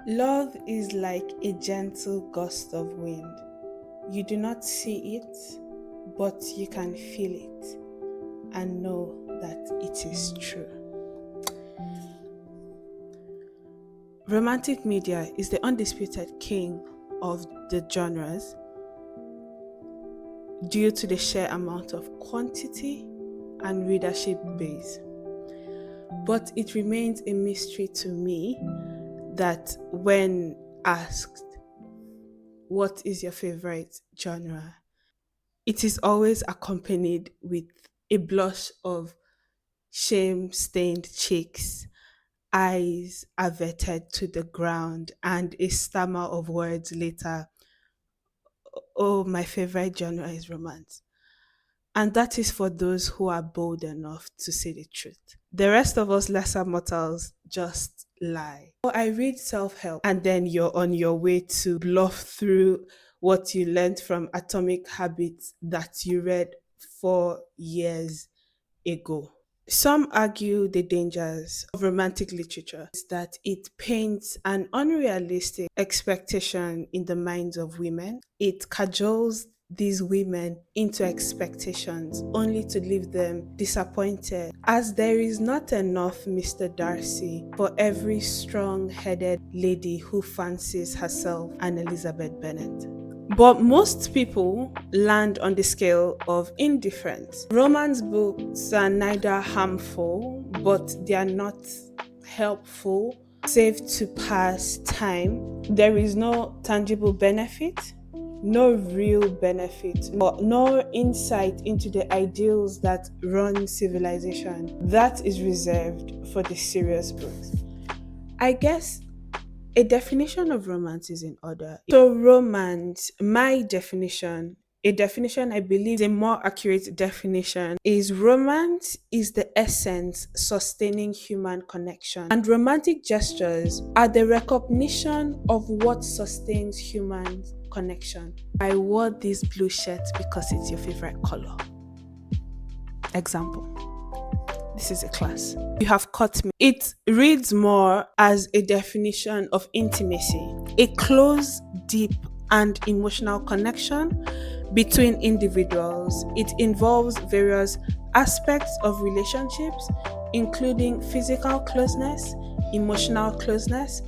Love is like a gentle gust of wind. You do not see it, but you can feel it and know that it is true. Romantic media is the undisputed king of the genres due to the sheer amount of quantity and readership base. But it remains a mystery to me that when asked, what is your favorite genre? It is always accompanied with a blush of shame stained cheeks, eyes averted to the ground, and a stammer of words later. Oh, my favorite genre is romance. And that is for those who are bold enough to say the truth. The rest of us lesser mortals just lie. So I read self help, and then you're on your way to bluff through what you learned from Atomic Habits that you read 4 years ago. Some argue the dangers of romantic literature is that it paints an unrealistic expectation in the minds of women. It cajoles these women into expectations only to leave them disappointed, as there is not enough Mr. Darcy for every strong headed lady who fancies herself an Elizabeth Bennet. But most people land on the scale of indifference. Romance books are neither harmful, but they are not helpful, save to pass time. There is no tangible benefit, no real benefit, or no insight into the ideals that run civilization. That is reserved for the serious books. I guess a definition of romance is in order. So, romance, my definition, a definition I believe is a more accurate definition, is romance is the essence sustaining human connection. And romantic gestures are the recognition of what sustains human connection. I wore this blue shirt because it's your favorite color. Example. This is a class. You have caught me. It reads more as a definition of intimacy, a close, deep, and emotional connection between individuals. It involves various aspects of relationships, including physical closeness, emotional closeness,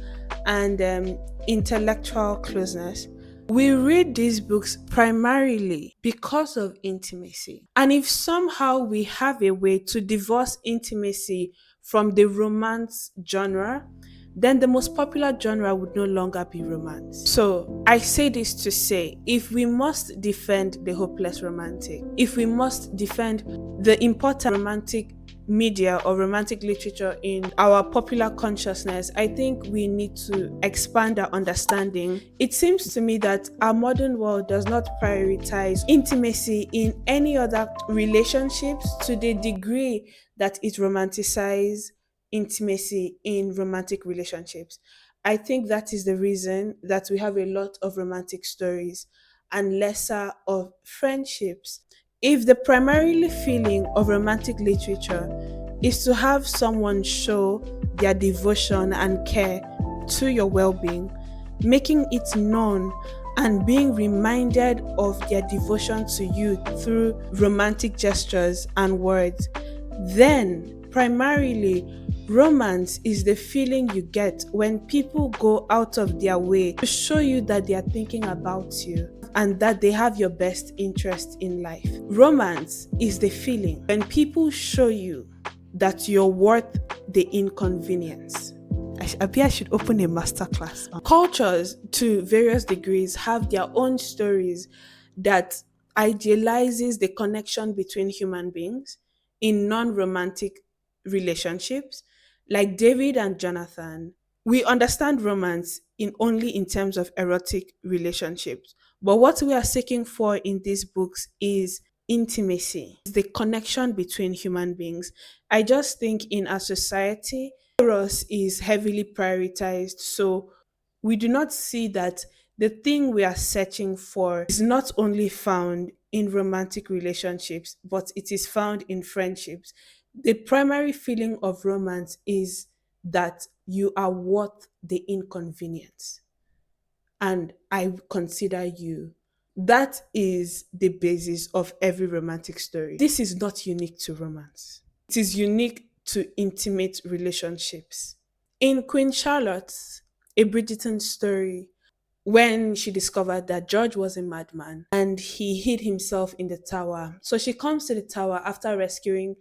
and intellectual closeness. We read these books primarily because of intimacy. And if somehow we have a way to divorce intimacy from the romance genre, then the most popular genre would no longer be romance. So I say this to say, if we must defend the hopeless romantic, if we must defend the important romantic media or romantic literature in our popular consciousness, I think we need to expand our understanding. It seems to me that our modern world does not prioritize intimacy in any other relationships to the degree that it romanticizes intimacy in romantic relationships. I think that is the reason that we have a lot of romantic stories and lesser of friendships. If the primarily feeling of romantic literature is to have someone show their devotion and care to your well being, making it known and being reminded of their devotion to you through romantic gestures and words, then primarily romance is the feeling you get when people go out of their way to show you that they are thinking about you and that they have your best interest in life. Romance is the feeling when people show you that you're worth the inconvenience. I should open a masterclass. Cultures, to various degrees, have their own stories that idealizes the connection between human beings in non-romantic relationships, like David and Jonathan. We understand romance in only in terms of erotic relationships, but what we are seeking for in these books is intimacy, the connection between human beings. I just think in our society, Eros is heavily prioritized. So we do not see that the thing we are searching for is not only found in romantic relationships, but it is found in friendships. The primary feeling of romance is that you are worth the inconvenience, and I consider you. That is the basis of every romantic story. This is not unique to romance, it is unique to intimate relationships. In Queen Charlotte's A Bridgerton story, when she discovered that George was a madman and he hid himself in the tower. So she comes to the tower after rescuing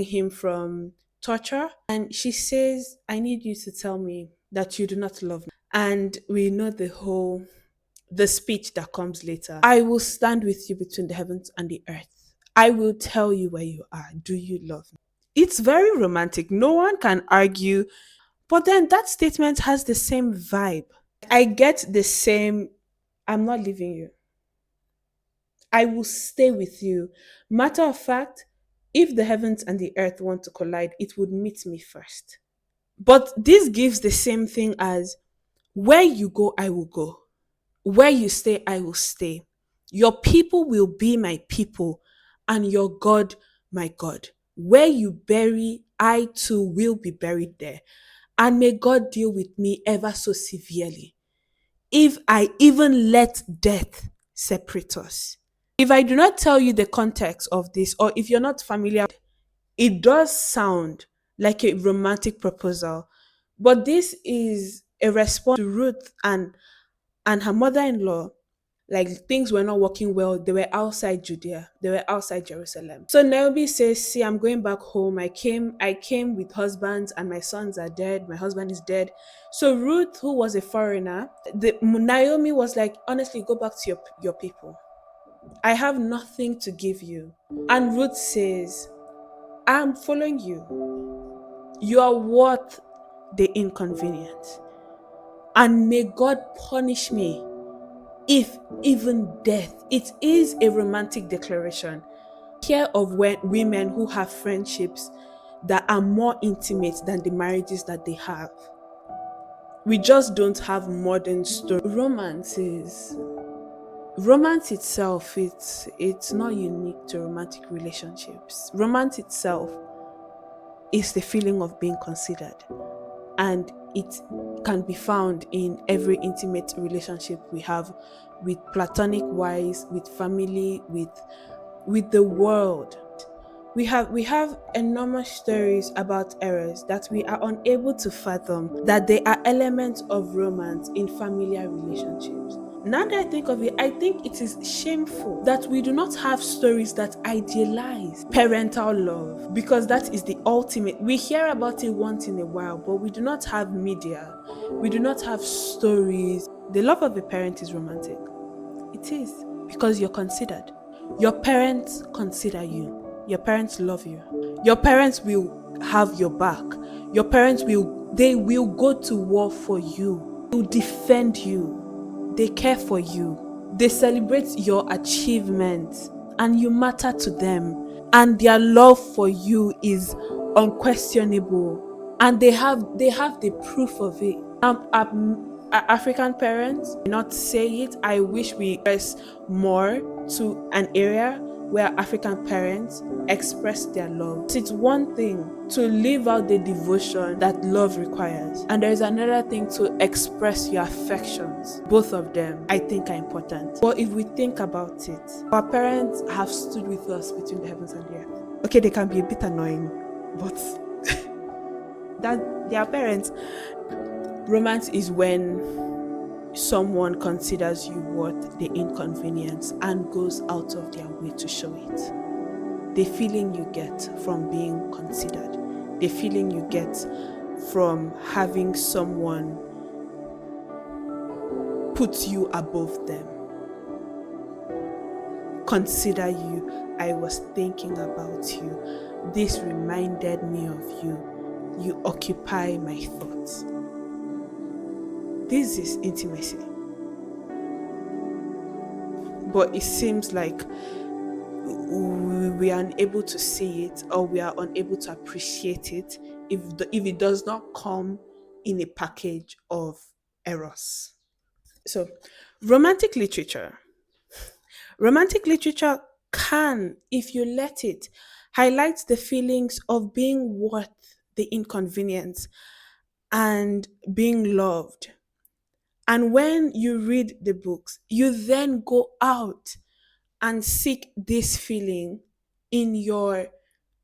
him from torture, and she says, "I need you to tell me that you do not love me." And we know the speech that comes later. "I will stand with you between the heavens and the earth. I will tell you where you are. Do you love me?" It's very romantic. No one can argue. But then that statement has the same vibe. I get the same, "I'm not leaving you. I will stay with you." Matter of fact, if the heavens and the earth want to collide, it would meet me first. But this gives the same thing as, "Where you go, I will go. Where you stay, I will stay. Your people will be my people, and your God, my God. Where you bury, I too will be buried there. And may God deal with me ever so severely if I even let death separate us." If I do not tell you the context of this, or if you're not familiar, it does sound like a romantic proposal. But this is a response to Ruth and her mother-in-law. Like, things were not working well. They were outside Judea. They were outside Jerusalem. So Naomi says, "See, I'm going back home. I came with husbands and my sons are dead. My husband is dead." So Ruth, who was a foreigner, Naomi was like, "Honestly, go back to your people. I have nothing to give you." And Ruth says, "I'm following you. You are worth the inconvenience. And may God punish me if even death." It is a romantic declaration. Care of women who have friendships that are more intimate than the marriages that they have. We just don't have modern story. Romance itself, it's not unique to romantic relationships. Romance itself is the feeling of being considered, and it can be found in every intimate relationship we have, with platonic wives, with family, with the world. We have enormous stories about errors that we are unable to fathom, that they are elements of romance in familiar relationships. Now that I think of it, I think it is shameful that we do not have stories that idealize parental love, because that is the ultimate. We hear about it once in a while, but we do not have media. We do not have stories. The love of a parent is romantic. It is, because you're considered. Your parents consider you. Your parents love you. Your parents will have your back. Your parents will go to war for you. They will defend you. They care for you. They celebrate your achievements, and you matter to them. And their love for you is unquestionable. And they have the proof of it. African parents do not say it. I wish we press more to an area where African parents express their love. It's one thing to live out the devotion that love requires, and there is another thing to express your affections. Both of them, I think, are important. But if we think about it, our parents have stood with us between the heavens and the earth. Okay, they can be a bit annoying, but that they are parents. Romance is when someone considers you worth the inconvenience and goes out of their way to show it. The feeling you get from being considered, the feeling you get from having someone put you above them, consider you. "I was thinking about you. This reminded me of you. You occupy my thoughts." This is intimacy. But it seems like we are unable to see it, or we are unable to appreciate it if it does not come in a package of eros. So, romantic literature. Romantic literature can, if you let it, highlight the feelings of being worth the inconvenience and being loved. And when you read the books, you then go out and seek this feeling in your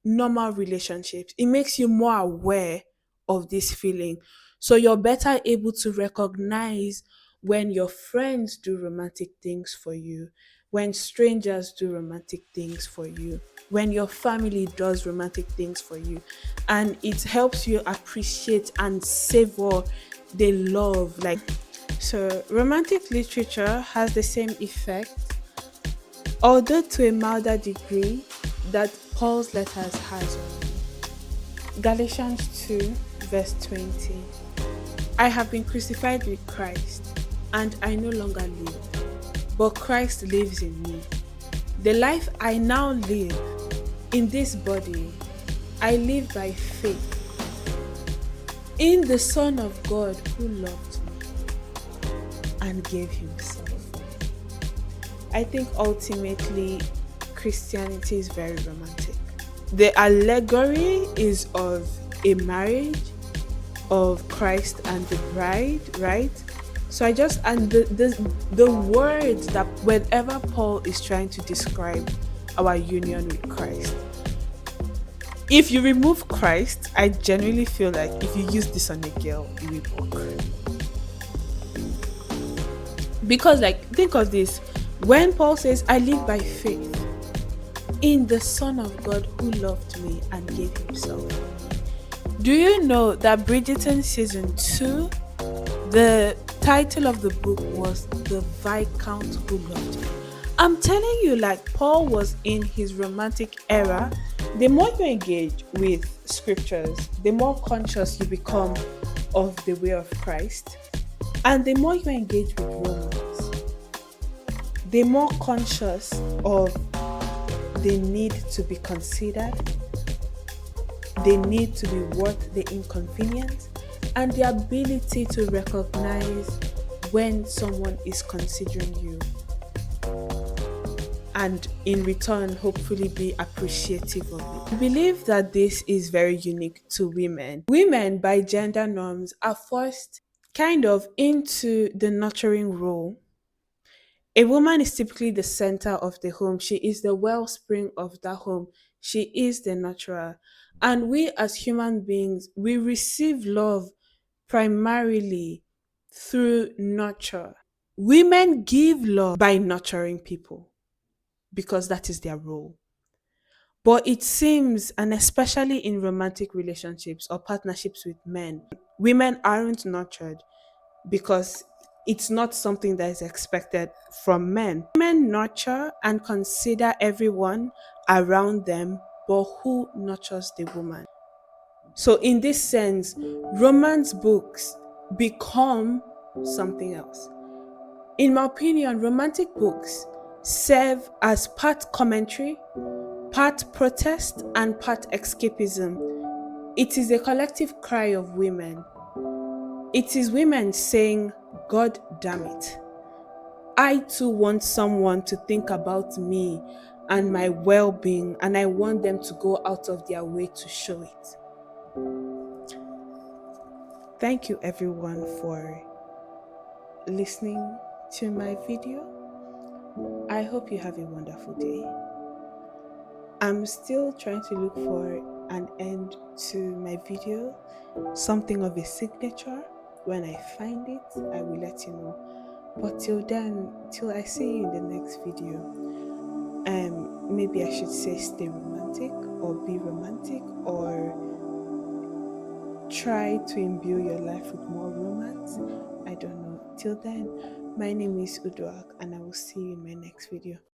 normal relationships. It makes you more aware of this feeling. So you're better able to recognize when your friends do romantic things for you, when strangers do romantic things for you, when your family does romantic things for you. And it helps you appreciate and savor the love. So romantic literature has the same effect, although to a milder degree, that Paul's letters has on me. Galatians 2, verse 20. I have been crucified with Christ, and I no longer live, but Christ lives in me. The life I now live in this body, I live by faith in the Son of God who loved me and gave himself for me. I think ultimately Christianity is very romantic. The allegory is of a marriage of Christ and the bride, right? So I just and the words that whenever Paul is trying to describe our union with Christ, if you remove Christ, I genuinely feel like if you use this on a girl, it will work. Because think of this, when Paul says, I live by faith in the Son of God who loved me and gave himself for me. Do you know that Bridgerton season 2, the title of the book was The Viscount Who Loved Me? I'm telling you, Paul was in his romantic era. The more you engage with scriptures, the more conscious you become of the way of Christ. And the more you engage with Romans, the more conscious of the need to be considered, they need to be worth the inconvenience, and the ability to recognize when someone is considering you, and in return hopefully be appreciative of it. I believe that this is very unique to women. Women by gender norms are forced kind of into the nurturing role. A woman is typically the center of the home. She is the wellspring of that home. She is the nurturer. And we as human beings, we receive love primarily through nurture. Women give love by nurturing people because that is their role. But it seems, and especially in romantic relationships or partnerships with men, women aren't nurtured because it's not something that is expected from men. Women nurture and consider everyone around them, but who nurtures the woman? So, in this sense, romance books become something else. In my opinion, romantic books serve as part commentary, part protest, and part escapism. It is a collective cry of women. It is women saying, God damn it. I too want someone to think about me and my well being, and I want them to go out of their way to show it. Thank you, everyone, for listening to my video. I hope you have a wonderful day. I'm still trying to look for an end to my video, something of a signature. When I find it, I will let you know. But till then, till I see you in the next video, maybe I should say stay romantic or be romantic or try to imbue your life with more romance. I don't know. Till then, my name is Udoak and I will see you in my next video.